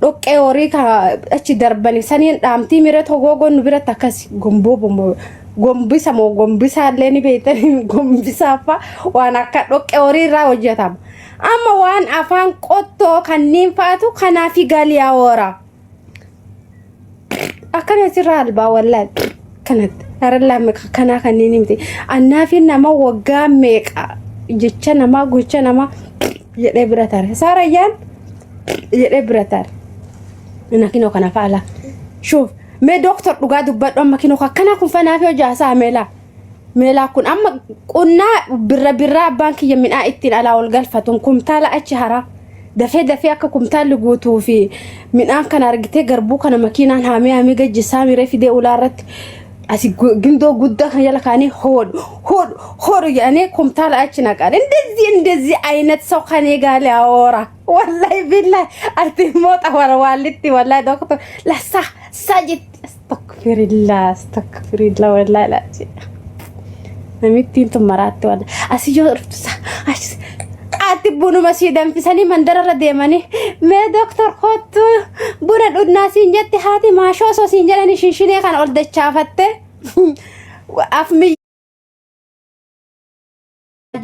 dhoqqee horii ka achi darbani saniin dhaamtii mire togogon bira takas gombisa moo gombisa illee ni beeytanii gombisaafa waan akka dhoqqee horii irraa hojjetama amma waan afaan qottoo kanneen faatu kanaafi galiyaa wora akkana sirra albaa wallahi kanatti harallee kana kanneen miti annaafi nama waggaa meeqa jecha nama gocha nama jedhee bira tare saarayyaan jedhee bira tare nakino kana faala shuf me doctor dhugaa dubbadhu amma kino kana kun fanaafi hojaasaa meela kun amma qunnaa birra abbaan kiyya midhaa ittiin alaa ol galfatun kumtaala achi hara dafee akka kumtaalli guutuu fi midhaan kana argitee garbuu kana makiinaan haamee gajjisaa miree fidee ulaarratti asi gindoo guddaa kan yala kaanii hood yaani kumtaala achi naqan እንደዚህ አይነት ሰው ከኔ ጋር ያወራ والله بالله التموت والدتي والله دكتور لا صح ساجد استغفر الله والله لا نمتين تمرات والله اسيجو اتبونو مسيدم في سني مندر ديماني ما دكتور خط بونا دناسين جت هاتي ما شو سو سينجلني شيشيني كان اول دچافته افمي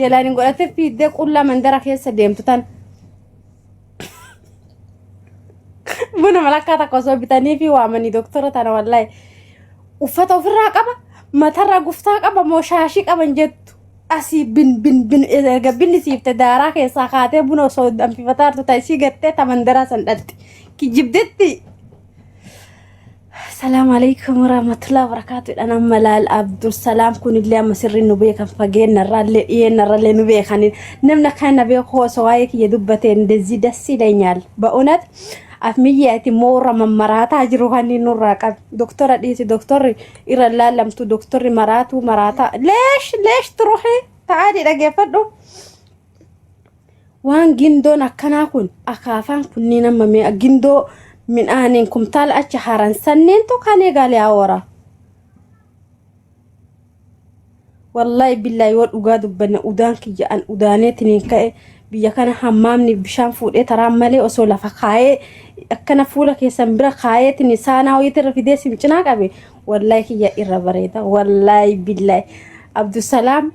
جلاني قلت في دق كل مندر خيس ديمتن بونا ملكه تكوسو بتاني في وامني دكتوره انا والله وفتو في الرقبه ما ترى قفتا قبا موشاشي قبا جت اسي بن غبن سيفت دارا كيسا خاته بنو سو دم في فتارتو تايسي غتي تمندرا سندت كي جبدتي السلام عليكم ورحمه الله وبركاته انا ملال عبد السلام كون اللي مسر النبي كان فجين نرال نبي خان نمنا كان نبي خو سوايك يدبته እንደዚህ ደስ ይለኛል በእውነት afmiyati mora marata ajruhani nuraqab دكتور اديتي دكتور يرلا لمتو دكتور مرata ليش تروحي تعالي دغفدو وان جندون اكناكن اخافان كنينا ممي جندو من انكم تال اتحرن سننتو كاني غالي اورا والله بالله ودغاد بن ودانك جان ودانيتني كاي biya kana hammamni bishaan fuudhee taraammalee osoo lafa kaayee akkana fuula keessan bira kaayeetini saanaa hoyitira fidee simcinaa qabe wallahi kiyya irra bareeda wallahi billahi Abdusalaam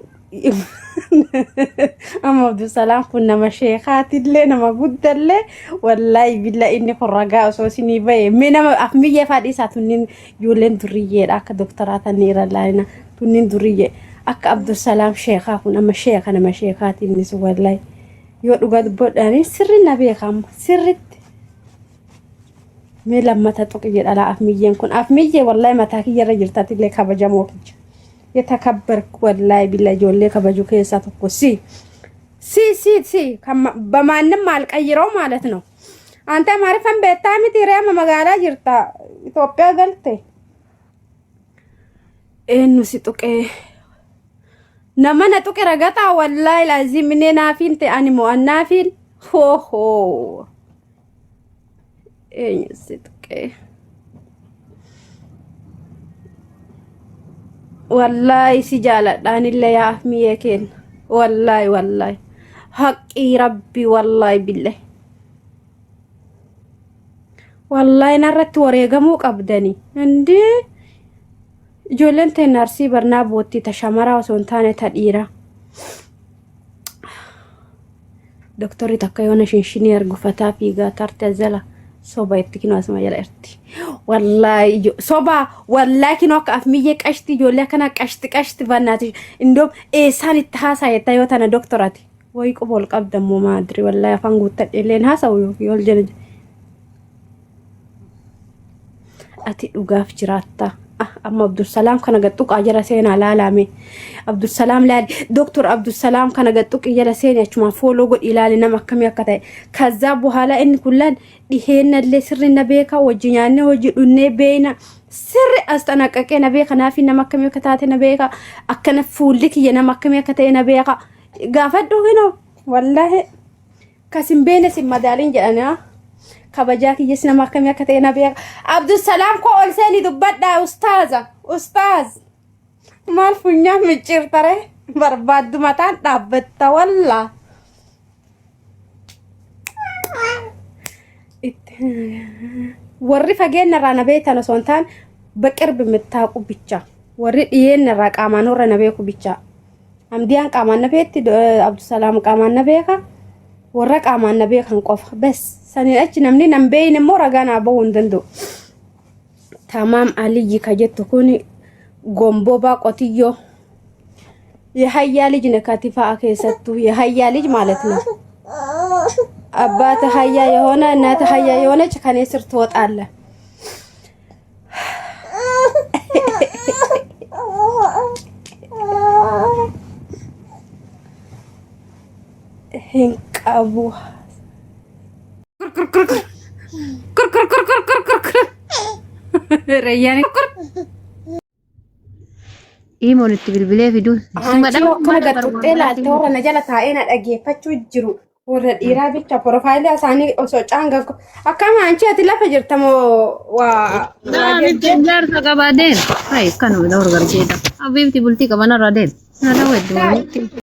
amma Abdusalaam kun nama sheekaatillee nama guddallee wallahi billahi inni qorragaa osoo sinii baye me nama afmiyya fadhiisaa tunnin ijoolleen duriyyeedha akka doktoraatan irra laayina tunnin duriyyee akka Abdusalaam sheekaa kun amma sheeka nama sheekaatinnis wallahi yoo dhugaa dubbadhaani sirri nabee kam sirritti me lammata tuqiyye dhala afmiyyen kun afmiyye wallahi mataa kiyyarra jirtatillee kabajamoo kiyya yetakabbar wallahi billahi ijoollee kabaju keessaa tokko si በማንም አልቀይረው ማለት ነው አንተ ማሪፈን በጣም ትሪያም መጋላ jirta ኢትዮጵያ ገልቴ እኑ ሲጡቄ نمنا توكي رغتا والله لازم مننا فين تي اني مو انافين هو اي سيتكي والله سجاله دان الله يا ميكين والله حقي ربي والله بالله والله نرت وريغمو قبدني عندي جولنت نارسي برنابوتي تشامرا وسونتانه تديرا دكتوري تكايونه شنشيني ارغفتا فيغا ترتزلا صوبا يتكينو اسما يلارتي والله صوبا والله كينو كافميه قشتي جوله كنا قشت بناتي اندوم ايسان التحاسا يتايوتنا دكتوراتي وي قبول قبدمو ما ادري والله فانغوت تدلين هاسو يولجن اتي دوغاف جراتا اما عبد السلام كان قطق اجرا سينا لالامي عبد السلام لا دكتور عبد السلام كان قطق يلا سينا ما فولو قد الى لنا مكم يكتاي كذا بحالا ان كلن ديهن اللي سر النبيكا وجيانه وجدني بين سر استنقق نبيكا نافي مكم يكتاتي نبيكا اكن فولك ينا مكم يكتاي نبيكا غافدو هنا والله كاسم بين سمدالين جانا كبجاك يسنا مكم يكتاي نبيكا عبد السلام كو اولسني دبدا استاذ مالفنيا مچير ترى برباد متان دابتا والله ات warri fageenya irraa na beektan osoo hin taane baqirbi mittaaqu bicha warri dhiyeenya irraa qaamaan warra na beeku bicha amdiyaan qaamaan na beekti Abdusalaam qaamaan na beeka warra qaamaan na beekan qofa bas saniin achi namni nan beeyin immoo ragaa naa bahuu hin danda'u. Tamaam Aliyyi ka jettu kun gombobaa qotiyyoo የሀያ ልጅ ነካቲፋ ከሰጡ የሀያ ልጅ ማለት ነው። አባት ሀያ የሆነ እናት ሀያ የሆነች ከኔ ስር ትወጣለ። ህንቀቡ ረያኔ Iimoonitti bilbilee fiduu. Kana gattee laalte warra na jala taa'ee dhageeffachuu jiru. Warra dhiiraa bicha profaayilii isaanii osoo caanga akkama anchi ati lafa jirtamoo waa. Jaarsa qabaadeen. Kanuma dawar garjeedha. Abbiifti bultii qaban irra deem. Na daawwaddu.